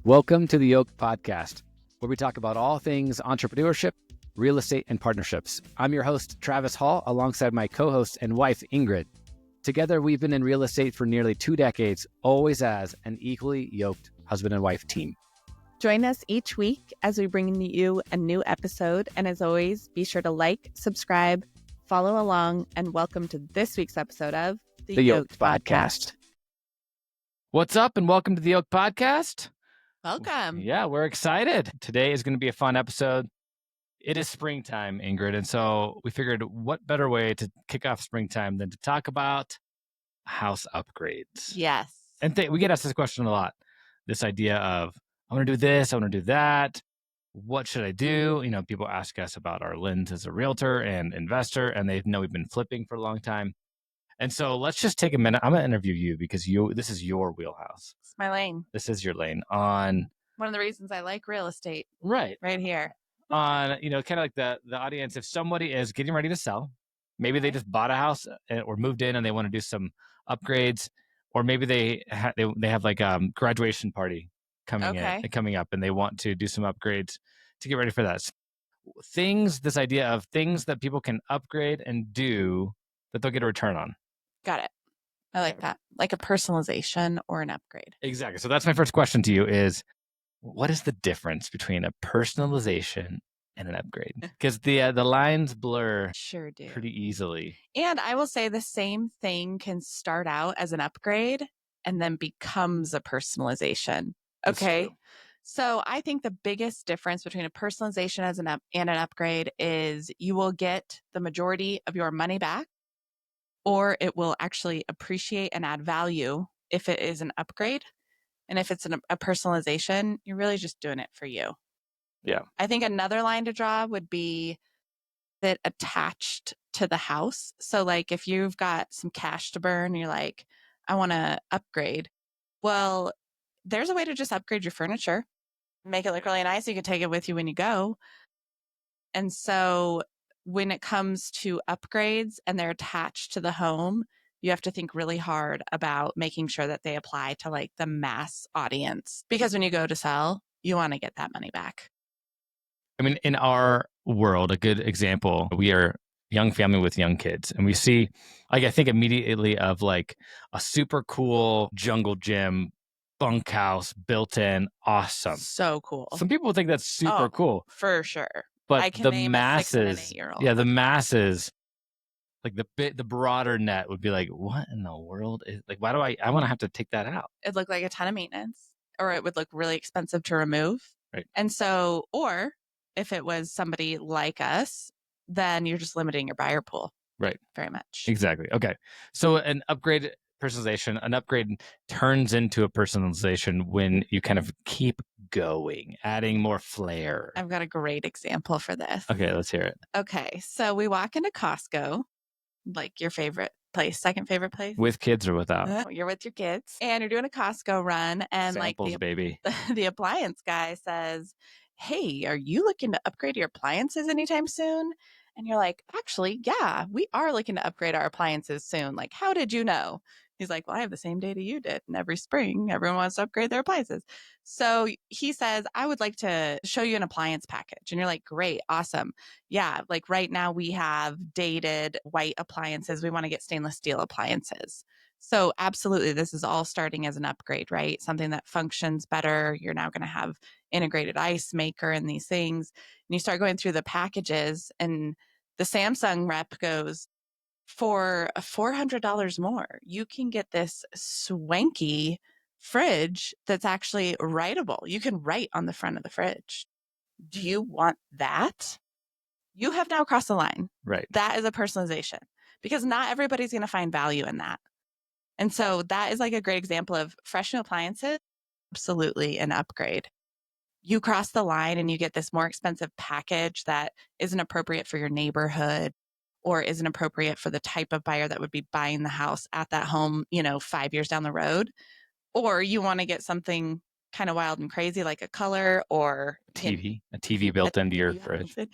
Welcome to the Yoked Podcast, where we talk about all things entrepreneurship, real estate, and partnerships. I'm your host, Travis Hall, alongside my co-host and wife, Ingrid. Together, we've been in real estate for nearly 2 decades, always as an equally yoked husband and wife team. Join us each week as we bring you a new episode. And as always, be sure to like, subscribe, follow along, and welcome to this week's episode of The Yoked Podcast. What's up, and welcome to the Yoked Podcast. Welcome. Yeah, we're excited. Today is going to be a fun episode. It is springtime, Ingrid, and so we figured what better way to kick off springtime than to talk about house upgrades. Yes. And we get asked this question a lot, this idea of, I want to do this, I want to do that. What should I do? You know, people ask us about our lens as a realtor and investor, and they know we've been flipping for a long time. And so let's just take a minute. I'm going to interview you because this is your wheelhouse. It's my lane. This is your lane on one of the reasons I like real estate. Right here. On, you know, kind of like the audience, if somebody is getting ready to sell, maybe they just bought a house or moved in and they want to do some upgrades, or maybe they have like a graduation party coming up and they want to do some upgrades to get ready for that. This idea of things that people can upgrade and do that they'll get a return on. Got it. I like that. Like a personalization or an upgrade. Exactly. So that's my first question to you is, what is the difference between a personalization and an upgrade? Because the lines blur sure do pretty easily. And I will say the same thing can start out as an upgrade and then becomes a personalization. Okay. So I think the biggest difference between a personalization and an upgrade is you will get the majority of your money back, or it will actually appreciate and add value if it is an upgrade. And if it's a personalization, you're really just doing it for you. Yeah. I think another line to draw would be that attached to the house. So like if you've got some cash to burn, you're like, I want to upgrade. Well, there's a way to just upgrade your furniture, make it look really nice. You can take it with you when you go. And so when it comes to upgrades and they're attached to the home, you have to think really hard about making sure that they apply to like the mass audience. Because when you go to sell, you want to get that money back. I mean, in our world, a good example, we are a young family with young kids. And we see, like, I think immediately of like a super cool jungle gym, bunkhouse, built in, awesome. So cool. Some people think that's super cool. For sure. But the masses, the masses, like the broader net would be like, what in the world is, like, why do I want to have to take that out? It'd look like a ton of maintenance, or it would look really expensive to remove. Right. And so, or if it was somebody like us, then you're just limiting your buyer pool. Right. Very much. Exactly. Okay. So an upgrade turns into a personalization when you kind of keep going, adding more flair. I've got a great example for this. Okay, let's hear it. Okay. So we walk into Costco, like your favorite place, second favorite place. With kids or without? You're with your kids and you're doing a Costco run, and Samples, like baby. The appliance guy says, hey, are you looking to upgrade your appliances anytime soon? And you're like, actually, yeah, we are looking to upgrade our appliances soon. Like, how did you know? He's like, well, I have the same data you did. And every spring, everyone wants to upgrade their appliances. So he says, I would like to show you an appliance package. And you're like, great, awesome. Yeah, like right now we have dated white appliances. We want to get stainless steel appliances. So absolutely, this is all starting as an upgrade, right? Something that functions better. You're now going to have integrated ice maker and these things. And you start going through the packages, and the Samsung rep goes, for $400 more, you can get this swanky fridge that's actually writable. You can write on the front of the fridge. Do you want that? You have now crossed the line. Right. That is a personalization, because not everybody's going to find value in that. And so that is like a great example of fresh new appliances. Absolutely an upgrade. You cross the line and you get this more expensive package that isn't appropriate for your neighborhood, or isn't appropriate for the type of buyer that would be buying the house at that home, 5 years down the road. Or you want to get something kind of wild and crazy, like a color or a TV built into your fridge. So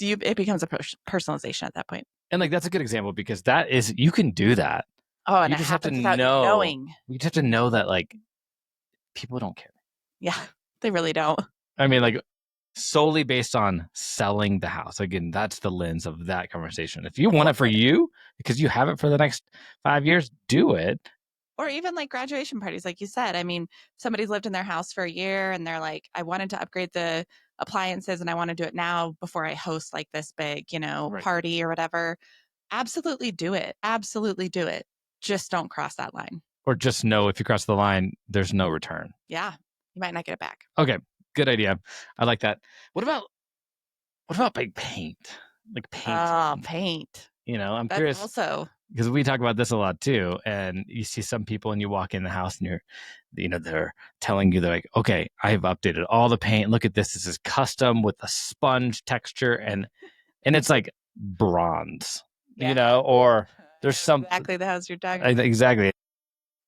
it becomes a personalization at that point. And like, that's a good example, because you can do that. Oh, and you just have to know. You just have to know that like people don't care. Yeah, they really don't. I mean, like solely based on selling the house. Again, that's the lens of that conversation. If you want it for you because you have it for the next 5 years, do it. Or even like graduation parties, like you said. I mean, somebody's lived in their house for a year and they're like, I wanted to upgrade the appliances and I want to do it now before I host like this big, Right. party or whatever. Absolutely do it. Absolutely do it. Just don't cross that line. Or just know if you cross the line, there's no return. Yeah. You might not get it back. Okay. Good idea. I like that. What about like paint? Like paint. Oh, paint. I'm That's curious. Also, because we talk about this a lot too. And you see some people and you walk in the house and they're telling you, they're like, okay, I've updated all the paint. Look at this. This is custom with a sponge texture. And it's like bronze, or there's some. exactly the house you're talking about. Exactly.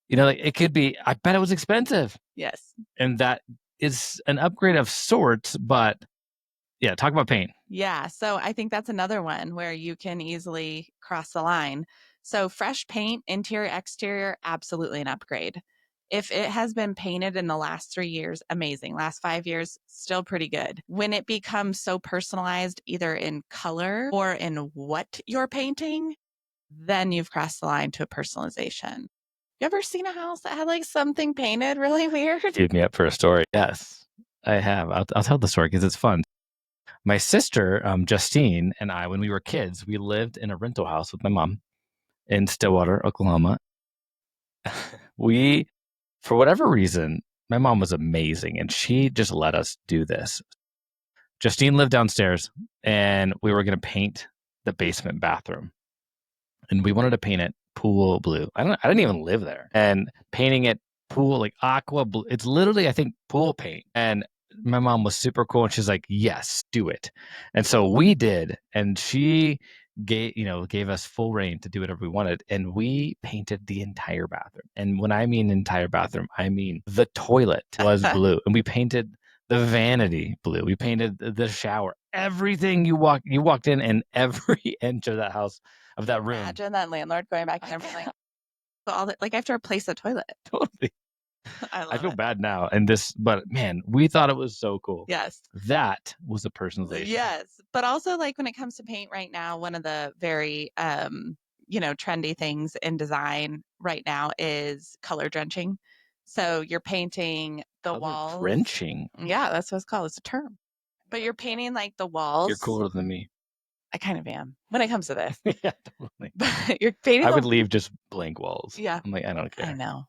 Like it could be, I bet it was expensive. Yes. And that is an upgrade of sorts, but yeah, talk about paint. Yeah. So I think that's another one where you can easily cross the line. So fresh paint, interior, exterior, absolutely an upgrade. If it has been painted in the last 3 years, amazing. Last 5 years, still pretty good. When it becomes so personalized, either in color or in what you're painting, then you've crossed the line to a personalization. You ever seen a house that had like something painted really weird? Give me up for a story. Yes, I have. I'll tell the story because it's fun. My sister, Justine, and I, when we were kids, we lived in a rental house with my mom in Stillwater, Oklahoma. For whatever reason, my mom was amazing and she just let us do this. Justine lived downstairs and we were going to paint the basement bathroom. And we wanted to paint it pool blue. I didn't even live there. And painting it pool, like aqua blue. It's literally, I think, pool paint. And my mom was super cool and she's like, yes, do it. And so we did. And she gave us full reign to do whatever we wanted. And we painted the entire bathroom. And when I mean entire bathroom, I mean the toilet was blue. And we painted the vanity blue. We painted the shower. Everything you walked in, and every inch of that house, of that room. Imagine that landlord going back and everything. All that, like I have to replace the toilet. Totally. I feel bad now. But man, we thought it was so cool. Yes. That was the personalization. Yes. But also like when it comes to paint right now, one of the very, trendy things in design right now is color drenching. So you're painting the walls. Drenching? Yeah, that's what it's called. It's a term. But you're painting like the walls. You're cooler than me. I kind of am when it comes to this. Yeah, totally. But you're painting. I would leave just blank walls. Yeah. I'm like, I don't care. I know.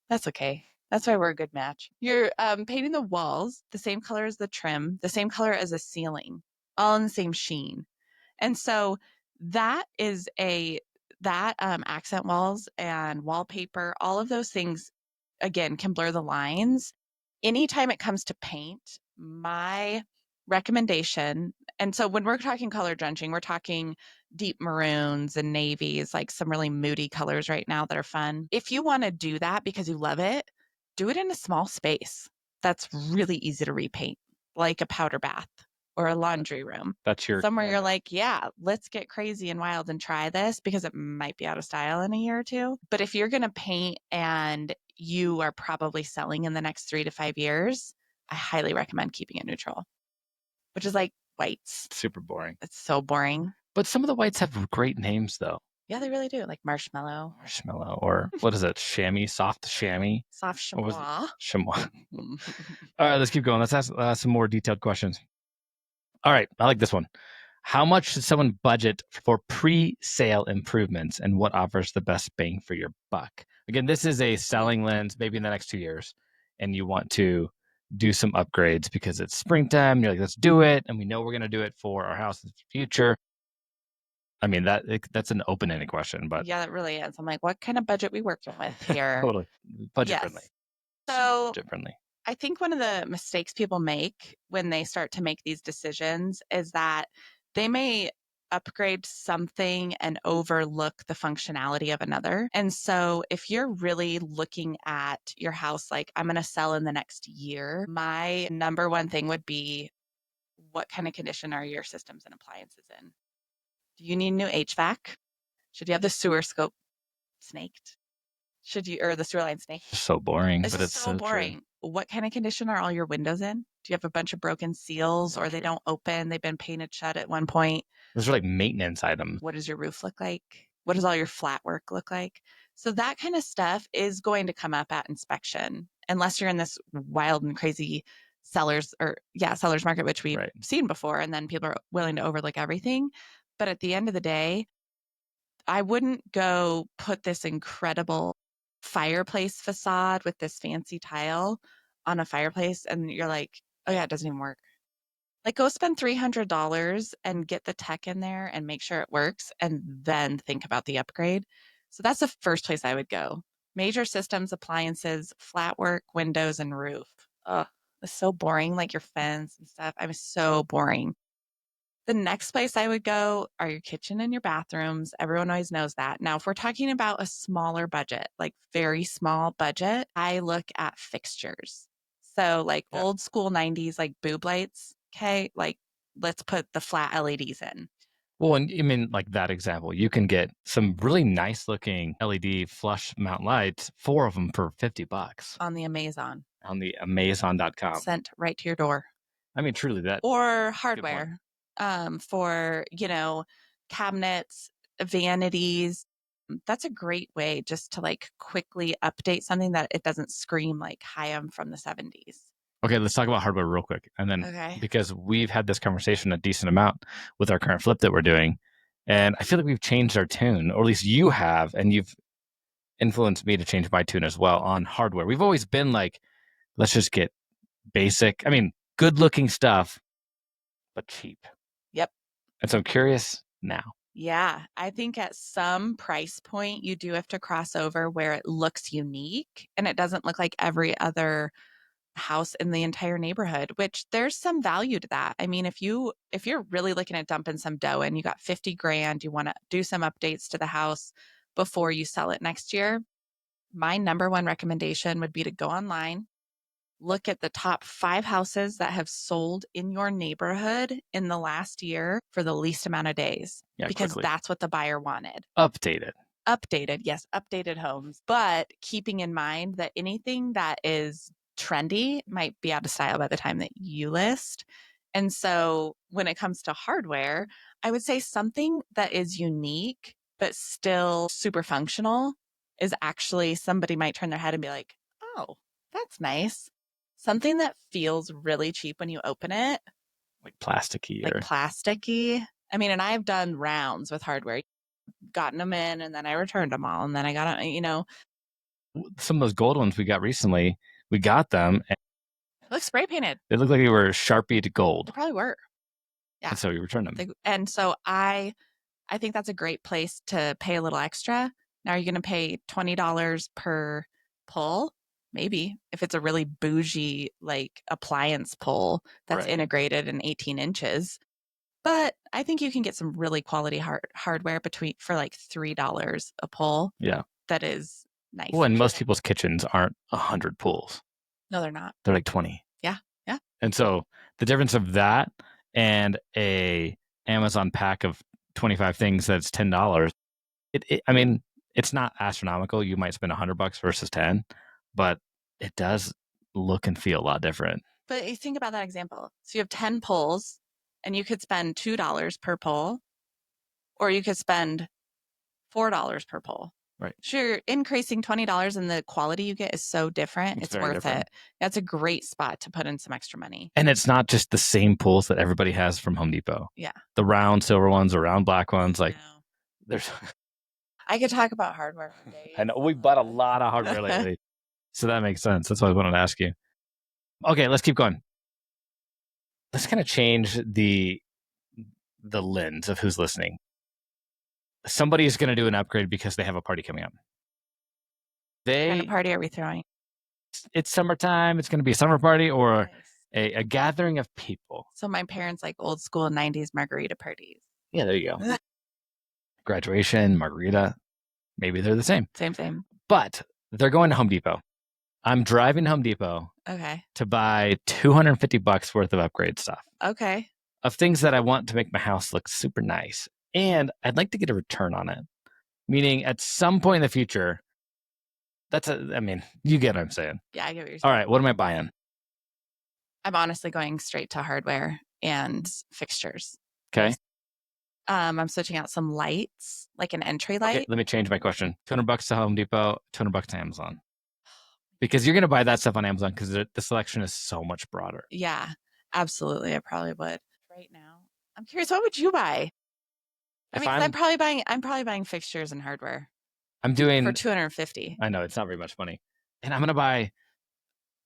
That's okay. That's why we're a good match. You're painting the walls the same color as the trim, the same color as the ceiling, all in the same sheen. And so that is accent walls and wallpaper, all of those things, again, can blur the lines. Anytime it comes to paint, my recommendation, and so when we're talking color drenching, we're talking deep maroons and navies, like some really moody colors right now that are fun. If you want to do that because you love it, do it in a small space. That's really easy to repaint, like a powder bath or a laundry room. That's your somewhere you're like, yeah, let's get crazy and wild and try this because it might be out of style in a year or two. But if you're going to paint and you are probably selling in the next 3 to 5 years, I highly recommend keeping it neutral, which is like whites. Super boring. It's so boring. But some of the whites have great names though. Yeah, they really do. Like marshmallow. Or what is it? Chamois, soft chamois. Soft chamois. Chamois. All right, let's keep going. Let's ask some more detailed questions. All right, I like this one. How much should someone budget for pre-sale improvements and what offers the best bang for your buck? Again, this is a selling lens, maybe in the next 2 years, and you want to do some upgrades because it's springtime. You're like, let's do it. And we know we're going to do it for our house in the future. I mean, that's an open-ended question, but yeah, that really is. I'm like, what kind of budget we working with here? Totally. Budget friendly. So budget friendly. I think one of the mistakes people make when they start to make these decisions is that they may upgrade something and overlook the functionality of another. And so if you're really looking at your house, like I'm going to sell in the next year, my number one thing would be, what kind of condition are your systems and appliances in? Do you need new HVAC? Should you have the sewer scope snaked? Or the sewer line snaked? So boring, It's but it's so boring. true. what kind of condition are all your windows in? Do you have a bunch of broken seals or they don't open? They've been painted shut at one point. Those are like maintenance items. What does your roof look like? What does all your flat work look like? So that kind of stuff is going to come up at inspection, unless you're in this wild and crazy sellers market, which we've seen before, and then people are willing to overlook everything. But at the end of the day, I wouldn't go put this incredible fireplace facade with this fancy tile on a fireplace and you're like, oh yeah, it doesn't even work. Like, go spend $300 and get the tech in there and make sure it works, and then think about the upgrade. So that's the first place I would go. Major systems, appliances, flat work, windows, and roof. Ugh, it's so boring, like your fence and stuff. I'm so boring. The next place I would go are your kitchen and your bathrooms. Everyone always knows that. Now, if we're talking about a smaller budget, like very small budget, I look at fixtures. So like old school 90s, like boob lights. Okay, like let's put the flat LEDs in. Well, and I mean, like that example, you can get some really nice looking LED flush mount lights, 4 of them for $50 on the Amazon. On the Amazon.com. Sent right to your door. I mean, truly that. Or hardware for, cabinets, vanities. That's a great way just to like quickly update something that it doesn't scream like, hi, I'm from the 70s. Okay, let's talk about hardware real quick. And then because we've had this conversation a decent amount with our current flip that we're doing. And I feel like we've changed our tune, or at least you have, and you've influenced me to change my tune as well on hardware. We've always been like, let's just get basic, good looking stuff, but cheap. Yep. And so I'm curious now. Yeah, I think at some price point, you do have to cross over where it looks unique and it doesn't look like every other house in the entire neighborhood, which there's some value to that. I mean, if you're really looking at dumping some dough and you got 50 grand, you want to do some updates to the house before you sell it next year, my number one recommendation would be to go online, look at the top 5 houses that have sold in your neighborhood in the last year for the least amount of days, because that's what the buyer wanted. Updated, yes, updated homes, but keeping in mind that anything that is trendy might be out of style by the time that you list. And so when it comes to hardware, I would say something that is unique but still super functional is actually, somebody might turn their head and be like, oh, that's nice. Something that feels really cheap when you open it. Like plasticky. I mean, and I've done rounds with hardware, gotten them in and then I returned them all. And then I got them, Some of those gold ones we got recently, we got them. And it looks spray painted. They looked like they were Sharpied gold. They probably were. Yeah. And so we returned them. And so I think that's a great place to pay a little extra. Now, are you going to pay $20 per pull? Maybe, if it's a really bougie, like appliance pull that's integrated in 18 inches. But I think you can get some really quality hardware for like $3 a pull. Yeah. That is nice. Well, and most people's kitchens aren't 100 pulls. No, they're not. They're like 20. Yeah. Yeah. And so the difference of that and a Amazon pack of 25 things that's $10, it's not astronomical. You might spend $100 versus 10, but it does look and feel a lot different. But you think about that example. So you have 10 pulls and you could spend $2 per pull, or you could spend $4 per pull. Right. Sure, increasing $20 and the quality you get is so different. It's worth it. That's a great spot to put in some extra money. And it's not just the same pulls that everybody has from Home Depot. Yeah. The round silver ones or round black ones. Like, there's. I could talk about hardware for days. I know we bought a lot of hardware lately. So that makes sense. That's why I wanted to ask you. Okay, let's keep going. Let's kind of change the lens of who's listening. Somebody's going to do an upgrade because they have a party coming up. What kind of party are we throwing? It's summertime. It's going to be a summer party or a gathering of people. So my parents like old school 90s margarita parties. Yeah, there you go. Graduation, margarita. Maybe they're the same. Same. But they're going to Home Depot. I'm driving to Home Depot to buy $250 worth of upgrade stuff. Okay. Of things that I want to make my house look super nice. And I'd like to get a return on it. Meaning at some point in the future, I mean, you get what I'm saying. Yeah, I get what you're saying. All right, what am I buying? I'm honestly going straight to hardware and fixtures. Okay. I'm switching out some lights, like an entry light. Okay, let me change my question. $200 to Home Depot, $200 to Amazon. Because you're going to buy that stuff on Amazon because the selection is so much broader. Yeah, absolutely. I probably would. Right now, I'm curious, what would you buy? I mean, 'cause I'm probably buying fixtures and hardware. I'm doing for $250. I know it's not very much money, and I'm gonna buy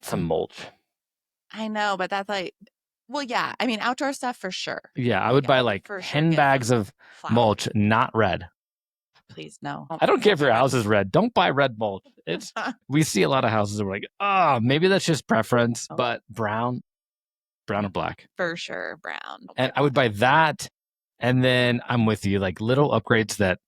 some mulch. I know, but that's like, well, yeah. I mean, outdoor stuff for sure. Yeah, I would buy like 10 bags of mulch, not red. Please, no. I don't care if your house is red. Don't buy red mulch. It's we see a lot of houses that we're like, oh, maybe that's just preference, but brown or black. For sure, brown. And I would buy that, and then I'm with you, like little upgrades that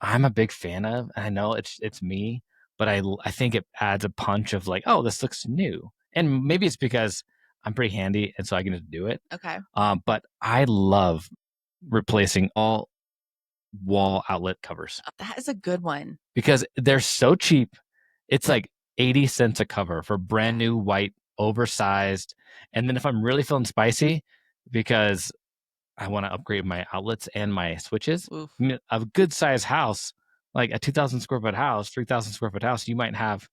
I'm a big fan of. I know it's me, but I think it adds a punch of like, oh, this looks new. And maybe it's because I'm pretty handy and so I can just do it. Okay. But I love replacing all wall outlet covers. That is a good one. Because they're so cheap. It's like 80 cents a cover for brand new white, oversized. And then if I'm really feeling spicy, because I want to upgrade my outlets and my switches. I mean, a good size house, like a 2,000 square foot house, 3,000 square foot house, you might have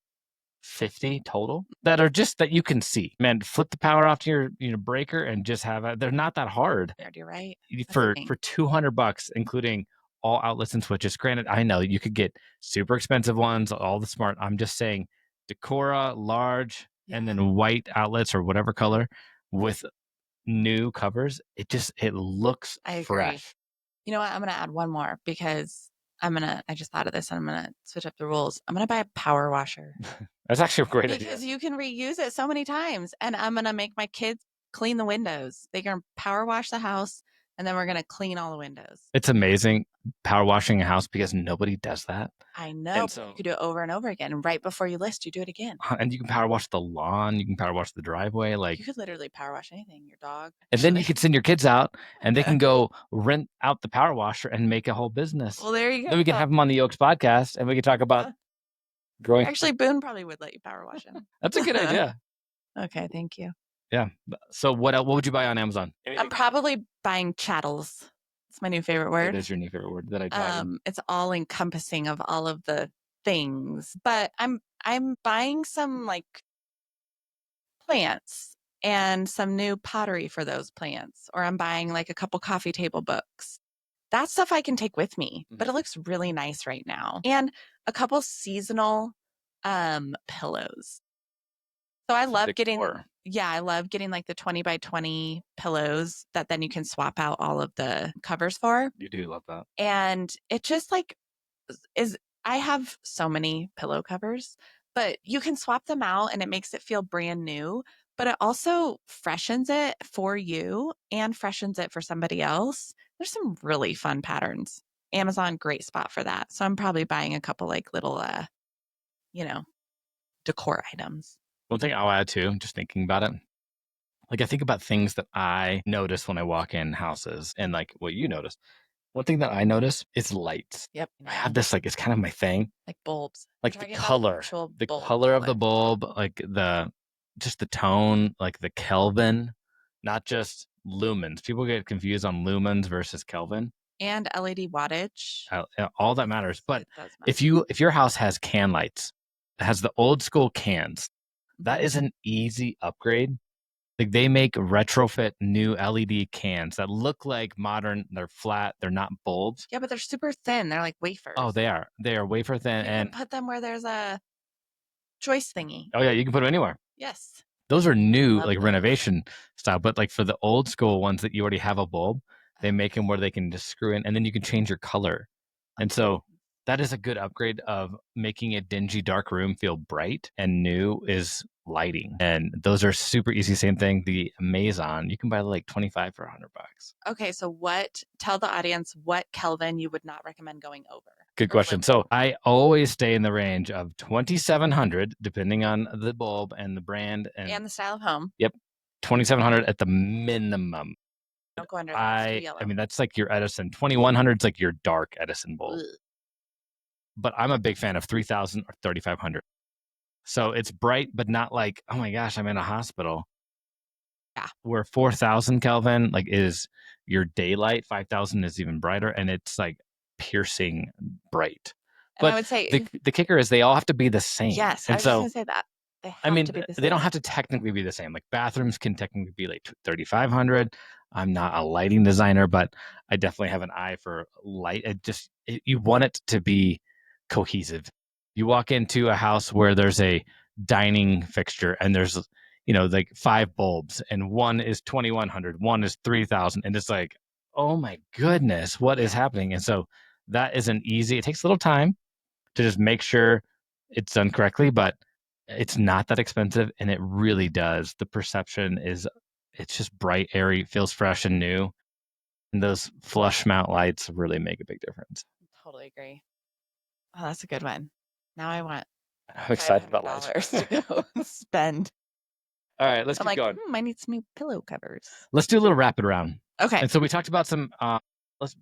50 total that are just that you can see. Man, flip the power off to your breaker and just have it. They're not that hard. You're right. For $200, including all outlets and switches. Granted, I know you could get super expensive ones, all the smart. I'm just saying Decora, large, and then white outlets or whatever color with new covers. It looks fresh. You know what? I'm gonna add one more because I just thought of this and I'm gonna switch up the rules. I'm gonna buy a power washer. That's actually a great idea. Because you can reuse it so many times. And I'm gonna make my kids clean the windows. They're gonna power wash the house and then we're gonna clean all the windows. It's amazing power washing a house because nobody does that. I know. So, you could do it over and over again. And right before you list, you do it again. And you can power wash the lawn. You can power wash the driveway. Like you could literally power wash anything. Your dog. And then you could send your kids out and they can go rent out the power washer and make a whole business. Well, there you go. Then we can have them on the Yoked Podcast and we can talk about growing. Actually, Boone probably would let you power wash him. That's a good idea. Okay, thank you. Yeah. So what would you buy on Amazon? I'm probably buying chattels. It's my new favorite word. It is your new favorite word that I tried. It's all encompassing of all of the things, but I'm buying some like plants and some new pottery for those plants, or I'm buying like a couple coffee table books. That stuff I can take with me, but it looks really nice right now. And a couple seasonal pillows. So I love getting like the 20 by 20 pillows that then you can swap out all of the covers for. You do love that. And it just like I have so many pillow covers, but you can swap them out and it makes it feel brand new, but it also freshens it for you and freshens it for somebody else. There's some really fun patterns. Amazon, great spot for that. So I'm probably buying a couple like little, decor items. One thing I'll add too, just thinking about it, like I think about things that I notice when I walk in houses and like what you notice. One thing that I notice is lights. Yep. I have this, like, it's kind of my thing. Like bulbs. Like the color of the bulb, like just the tone, like the Kelvin, not just lumens. People get confused on lumens versus Kelvin. And LED wattage. All that matters. But if your house has can lights, it has the old school cans, that is an easy upgrade. Like they make retrofit new LED cans that look like modern. They're flat. They're not bulbs. Yeah, but they're super thin. They're like wafers. Oh, they are. They are wafer thin. You can put them where there's a choice thingy. Oh yeah, you can put them anywhere. Yes. Those are new, like renovation style. But like for the old school ones that you already have a bulb, they make them where they can just screw in, and then you can change your color. And so that is a good upgrade of making a dingy dark room feel bright, and new is lighting. And those are super easy. Same thing. The Amazon, you can buy like 25 for $100. Okay. So tell the audience what Kelvin you would not recommend going over. Good question. So I always stay in the range of 2,700, depending on the bulb and the brand and the style of home. Yep. 2,700 at the minimum. Don't go under that. It's too yellow. I mean, that's like your Edison. 2,100 is like your dark Edison bulb. Ugh. But I'm a big fan of 3,000 or 3,500. So it's bright, but not like, oh my gosh, I'm in a hospital. Yeah. Where 4,000 Kelvin like is your daylight, 5,000 is even brighter, and it's like piercing bright. And I But would say, the kicker is they all have to be the same. yes, I And was just so going to say that. They I have mean, to be the they don't same. have to technically be the same. Like bathrooms can technically be like 3,500. I'm not a lighting designer, but I definitely have an eye for light. You want it to be cohesive. You walk into a house where there's a dining fixture and there's, like 5 bulbs and one is 2,100, one is 3,000. And it's like, oh my goodness, what is Yeah. happening? And so that isn't easy. It takes a little time to just make sure it's done correctly, but it's not that expensive and it really does. The perception is it's just bright, airy, feels fresh and new. And those flush mount lights really make a big difference. Totally agree. Oh, that's a good one. Now I want I'm excited about lights. $500 to go spend. All right, let's I'm keep like, going. I need some new pillow covers. Let's do a little rapid round. Okay. And so we talked about some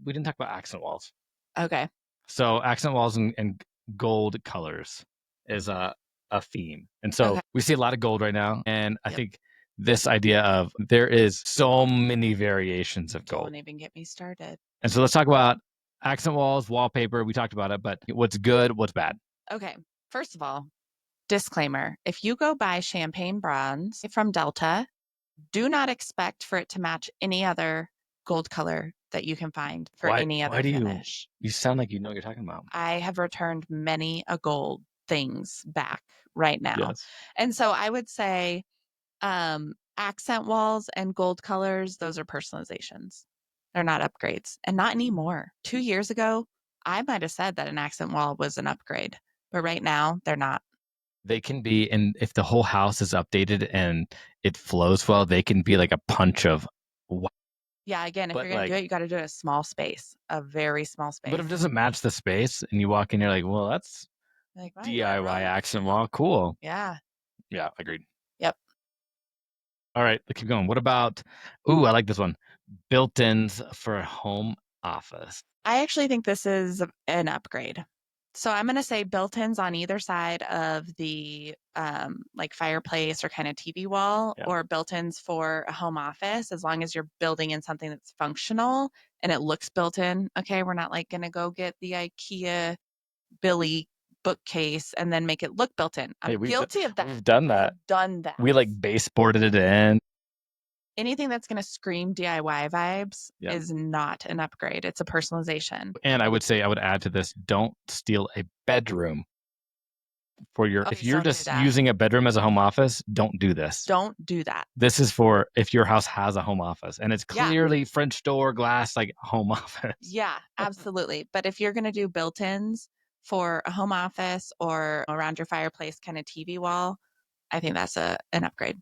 we didn't talk about accent walls. Okay. So accent walls and gold colors is a theme. And so Okay. we see a lot of gold right now. And I think this idea of there is so many variations of gold. Don't even get me started. And so let's talk about accent walls, wallpaper. We talked about it, but what's good, what's bad? Okay. First of all, disclaimer. If you go buy champagne bronze from Delta, do not expect for it to match any other gold color that you can find for any other finish. You sound like you know what you're talking about. I have returned many a gold things back right now. Yes. And so I would say accent walls and gold colors, those are personalizations. They're not upgrades, and not anymore. 2 years ago, I might have said that an accent wall was an upgrade, but right now they're not. They can be, and if the whole house is updated and it flows well, they can be like a punch of wow. Yeah, again, if you're going to do it, you got to do it in a small space, a very small space. But if it doesn't match the space and you walk in, you're like, well, that's like, wow, DIY accent wall. Cool. Yeah. Yeah, agreed. Yep. All right, let's keep going. What about, I like this one. Built-ins for a home office. I actually think this is an upgrade. So I'm going to say built-ins on either side of the like fireplace or kind of TV wall, or built-ins for a home office, as long as you're building in something that's functional and it looks built in. Okay, we're not like going to go get the IKEA Billy bookcase and then make it look built in. I'm guilty of that. We've done that. We like baseboarded it in. Anything that's going to scream DIY vibes is not an upgrade. It's a personalization. And I would say, I would add to this, don't steal a bedroom for your, if you're just using a bedroom as a home office, don't do this. Don't do that. This is for if your house has a home office and it's clearly French door glass, like home office. Yeah, absolutely. But if you're going to do built-ins for a home office or around your fireplace kind of TV wall, I think that's an upgrade.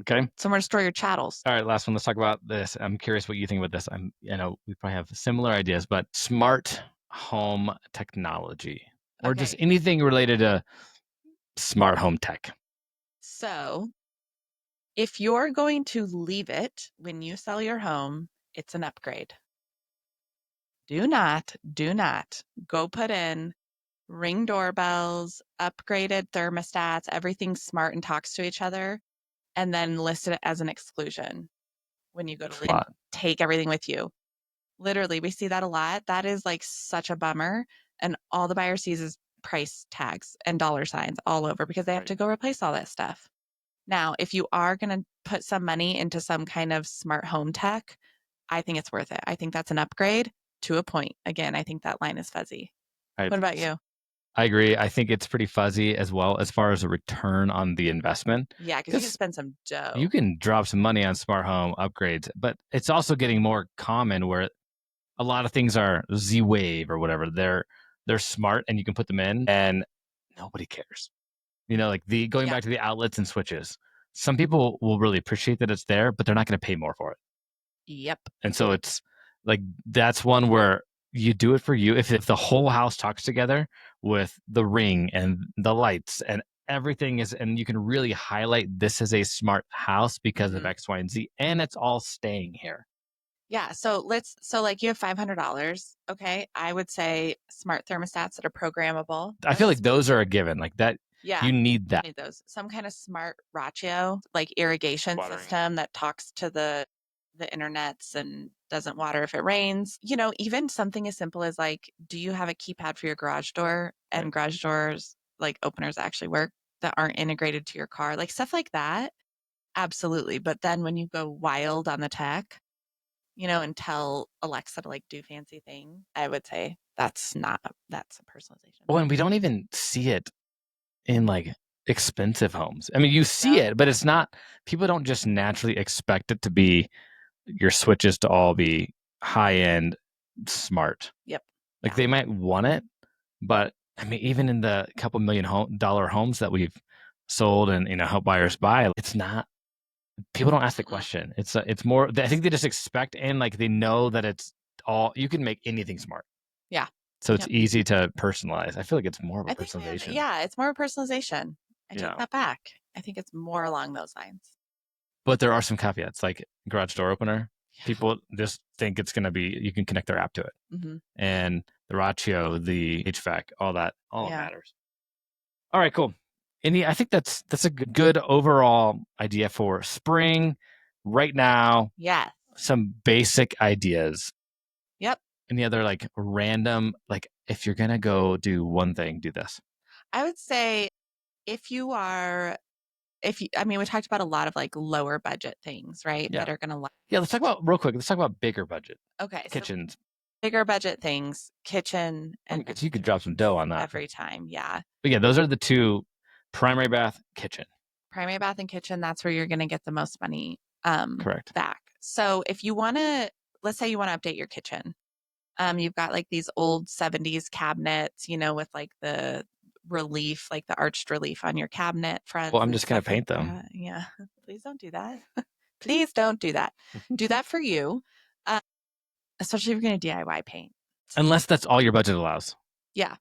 Okay. Somewhere to store your chattels. All right, last one. Let's talk about this. I'm curious what you think about this. We probably have similar ideas, but smart home technology or just anything related to smart home tech. So if you're going to leave it when you sell your home, it's an upgrade. Do not go put in Ring doorbells, upgraded thermostats, everything smart and talks to each other, and then list it as an exclusion when you go to leave. Take everything with you. Literally, we see that a lot. That is like such a bummer. And all the buyer sees is price tags and dollar signs all over because they have to go replace all that stuff. Now, if you are going to put some money into some kind of smart home tech, I think it's worth it. I think that's an upgrade to a point. Again, I think that line is fuzzy. What about you? I agree. I think it's pretty fuzzy as well as far as a return on the investment. Yeah, because you can spend some dough. You can drop some money on smart home upgrades, but it's also getting more common where a lot of things are Z-Wave or whatever. They're smart and you can put them in and nobody cares. Like going back to the outlets and switches. Some people will really appreciate that it's there, but they're not going to pay more for it. Yep. And so it's like that's one where you do it for you. If the whole house talks together with the ring and the lights and everything and you can really highlight this is a smart house because of X, Y, and Z, and it's all staying here. Yeah. So like you have $500. Okay. I would say smart thermostats that are programmable. I feel like those are a given. Like that, Yeah. You need that. Need those. Some kind of smart ratio, like irrigation Watering. system that talks to the internets and doesn't water if it rains. You know, even something as simple as like, do you have a keypad for your garage door and Right. garage doors, like openers actually work that aren't integrated to your car? Like stuff like that. Absolutely. But then when you go wild on the tech, you know, and tell Alexa to like do fancy thing, I would say that's a personalization. Well, and we don't even see it in like expensive homes. I mean, you see it, but it's not, people don't just naturally expect it to be your switches to all be high end smart. Yep. Like they might want it, but I mean, even in the couple $1 million homes that we've sold and, you know, help buyers buy, it's not, people don't ask the question. It's more, I think they just expect, and like they know that it's all, you can make anything smart. Yeah. So it's easy to personalize. I feel like it's more of a personalization. It's more of a personalization. I take that back. I think it's more along those lines. But there are some caveats, like garage door opener. Yeah. People just think it's going to be, you can connect their app to it. Mm-hmm. And the ratio, the HVAC, all that matters. All right, cool. I think that's a good overall idea for spring right now. Yeah. Some basic ideas. Yep. Any other like random, like if you're going to go do one thing, do this? I would say we talked about a lot of like lower budget things, right? Yeah. That are going to last. Yeah. Let's talk about bigger budget. Okay. Kitchens. So bigger budget things, kitchen. And you could drop some dough on that. Every time. Yeah. But yeah, those are the two: primary bath, kitchen. Primary bath and kitchen. That's where you're going to get the most money correct back. So if you want to, let's say you want to update your kitchen. You've got like these old 70s cabinets, you know, with like the relief, like the arched relief on your cabinet front. Well, I'm just going to paint them. Yeah. Please don't do that. Please don't do that. Do that for you. Especially if you're going to DIY paint. Unless that's all your budget allows. Yeah.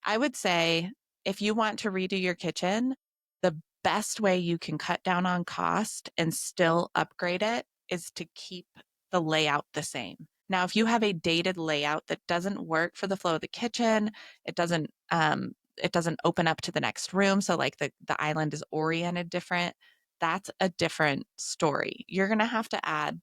I would say if you want to redo your kitchen, the best way you can cut down on cost and still upgrade it is to keep the layout the same. Now, if you have a dated layout that doesn't work for the flow of the kitchen, it doesn't open up to the next room. So like the island is oriented different. That's a different story. You're going to have to add,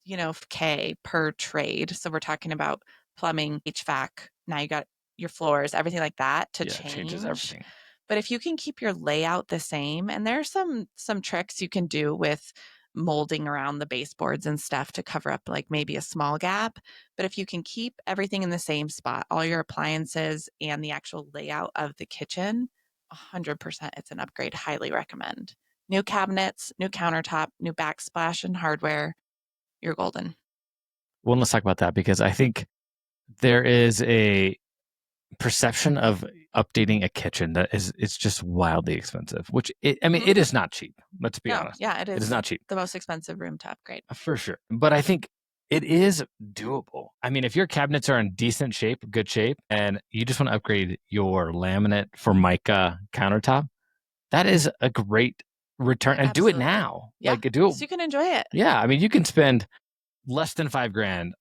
you know, K per trade. So we're talking about plumbing, HVAC. Now you got your floors, everything like that to change. Changes everything. But if you can keep your layout the same, and there's some tricks you can do with molding around the baseboards and stuff to cover up like maybe a small gap. But if you can keep everything in the same spot, all your appliances and the actual layout of the kitchen, 100% it's an upgrade. Highly recommend. New cabinets, new countertop, new backsplash and hardware. You're golden. Well, let's talk about that, because I think there is a perception of updating a kitchen that it's just wildly expensive, which it is not cheap. Let's be honest. Yeah, it is. It is not cheap. The most expensive room to upgrade. For sure. But I think it is doable. I mean, if your cabinets are in decent shape, good shape, and you just want to upgrade your laminate Formica countertop, that is a great return. And Absolutely. Do it now. Yeah. Like do it. So you can enjoy it. Yeah. I mean, you can spend less than $5,000.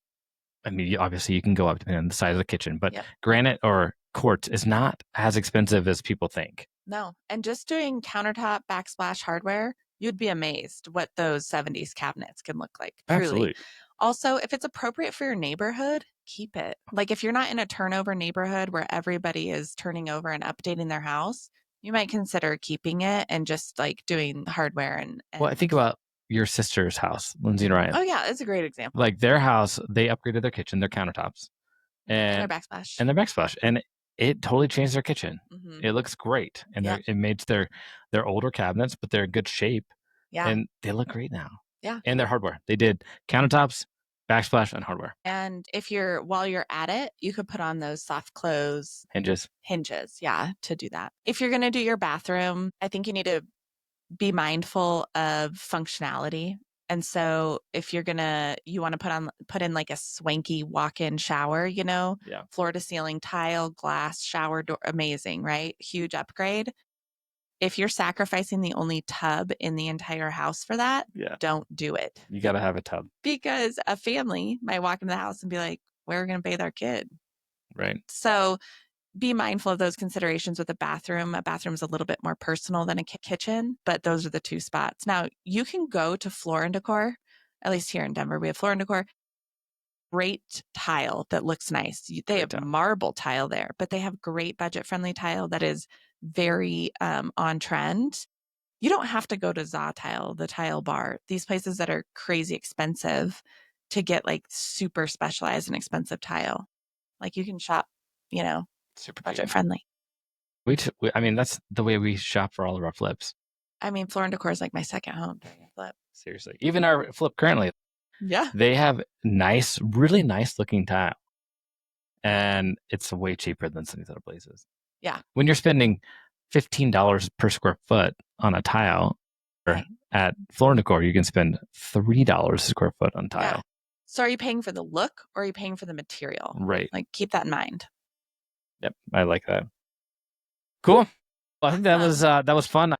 I mean, obviously you can go up depending on the size of the kitchen, but granite or quartz is not as expensive as people think. No. And just doing countertop backsplash hardware, you'd be amazed what those 70s cabinets can look like. Truly. Absolutely. Also, if it's appropriate for your neighborhood, keep it. Like if you're not in a turnover neighborhood where everybody is turning over and updating their house, you might consider keeping it and just like doing hardware and well, I think about your sister's house, Lindsay and Ryan. Oh yeah, it's a great example. Like their house, they upgraded their kitchen, their countertops, and their backsplash, and it totally changed their kitchen. Mm-hmm. It looks great, and it made their older cabinets, but they're in good shape. Yeah, and they look great now. Yeah, and their hardware, they did countertops, backsplash, and hardware. And while you're at it, you could put on those soft close hinges. Yeah, to do that. If you're gonna do your bathroom, I think you need to be mindful of functionality. And so if you want to put in like a swanky walk-in shower, you know, floor to ceiling tile, glass, shower door, amazing, right? Huge upgrade. If you're sacrificing the only tub in the entire house for that, don't do it. You got to have a tub. Because a family might walk into the house and be like, where are we going to bathe our kid? Right. So be mindful of those considerations with a bathroom. A bathroom is a little bit more personal than a kitchen, but those are the two spots. Now, you can go to Floor & Decor, at least here in Denver, we have Floor & Decor. Great tile that looks nice. They have marble tile there, but they have great budget-friendly tile that is very on trend. You don't have to go to ZA Tile, the tile bar, these places that are crazy expensive to get like super specialized and expensive tile. Like you can shop, Super budget friendly. I mean, that's the way we shop for all of our flips. I mean, Floor & Decor is like my second home flip. Seriously. Even our flip currently. Yeah. They have really nice looking tile. And it's way cheaper than some of these other places. Yeah. When you're spending $15 per square foot on a tile, or at Floor & Decor, you can spend $3 a square foot on tile. Yeah. So are you paying for the look or are you paying for the material? Right. Like keep that in mind. Yep. I like that. Cool. Well, I think that was fun.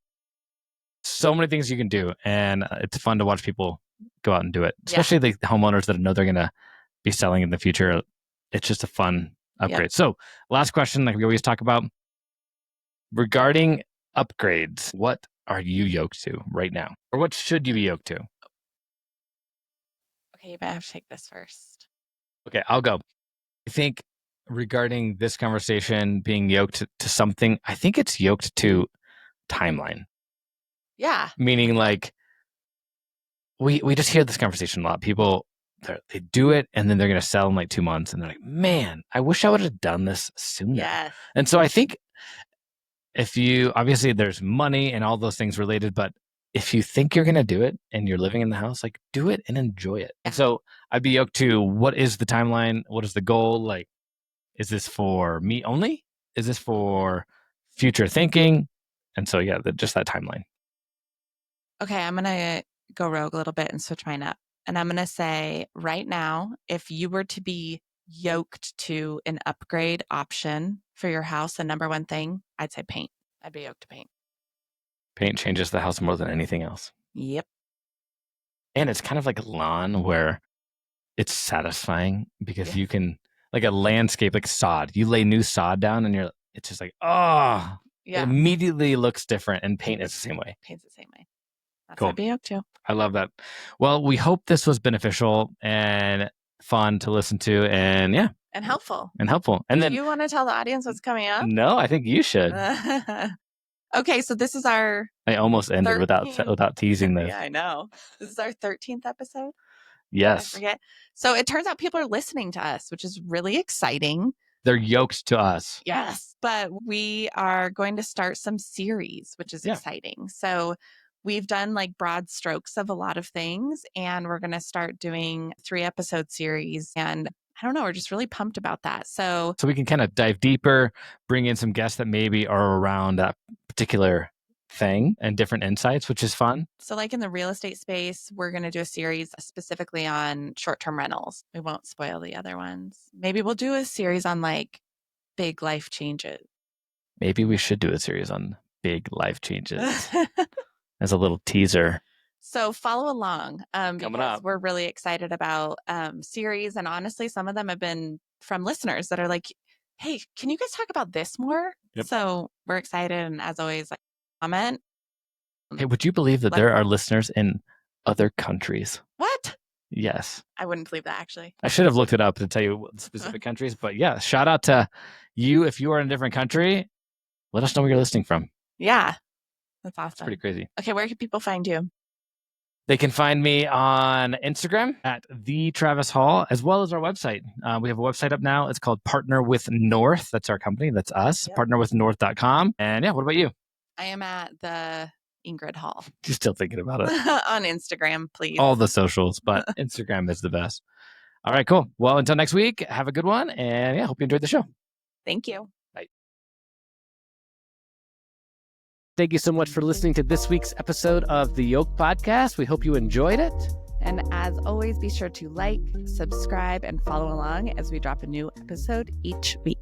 So many things you can do, and it's fun to watch people go out and do it, especially the homeowners that know they're going to be selling in the future. It's just a fun upgrade. Yep. So last question, like we always talk about, regarding upgrades, what are you yoked to right now? Or what should you be yoked to? Okay, you might have to take this first. Okay, I'll go. I think regarding this conversation being yoked to something, I think it's yoked to timeline. Yeah. Meaning like, we just hear this conversation a lot. People, they do it and then they're going to sell in like 2 months. And they're like, man, I wish I would have done this sooner. Yes. And so I think obviously there's money and all those things related, but if you think you're going to do it and you're living in the house, like do it and enjoy it. And so I'd be yoked to, what is the timeline? What is the goal? Like, is this for me only? Is this for future thinking? And so, just that timeline. Okay, I'm going to go rogue a little bit and switch mine up. And I'm going to say right now, if you were to be yoked to an upgrade option for your house, the number one thing, I'd say paint. I'd be yoked to paint. Paint changes the house more than anything else. Yep. And it's kind of like a lawn where it's satisfying because you can, like a landscape, like sod, you lay new sod down and it's just like, it immediately looks different. And paint is the same way. Paint's the same way. That's cool. what I'd be yoked to. I love that. Well, we hope this was beneficial and fun to listen to and and helpful. And then you want to tell the audience what's coming up? No, I think you should. Okay, so this is our I almost ended without teasing this. Yeah, I know. This is our 13th episode. Yes. I forget. So it turns out people are listening to us, which is really exciting. They're yoked to us. Yes. But we are going to start some series, which is exciting. So we've done like broad strokes of a lot of things, and we're going to start doing 3-episode series. And I don't know, we're just really pumped about that. So we can kind of dive deeper, bring in some guests that maybe are around that particular thing and different insights, which is fun. So like in the real estate space, we're going to do a series specifically on short-term rentals. We won't spoil the other ones. Maybe we'll do a series on like big life changes. Maybe we should do a series on big life changes as a little teaser. So follow along coming up. We're really excited about series. And honestly, some of them have been from listeners that are like, hey, can you guys talk about this more? Yep. So we're excited. And as always, like, comment. Hey, would you believe that there are listeners in other countries? What? Yes. I wouldn't believe that, actually. I should have looked it up to tell you what specific countries. But yeah, shout out to you. If you are in a different country, let us know where you're listening from. Yeah. That's awesome. It's pretty crazy. Okay, where can people find you? They can find me on Instagram at the Travis Hall, as well as our website. We have a website up now. It's called Partner with North. That's our company. That's us. Yep. Partnerwithnorth.com. And what about you? I am at the Ingrid Hall. You're still thinking about it. On Instagram, please. All the socials, but Instagram is the best. All right, cool. Well, until next week, have a good one. And hope you enjoyed the show. Thank you. Bye. Thank you so much for listening to this week's episode of the Yoked Podcast. We hope you enjoyed it. And as always, be sure to like, subscribe, and follow along as we drop a new episode each week.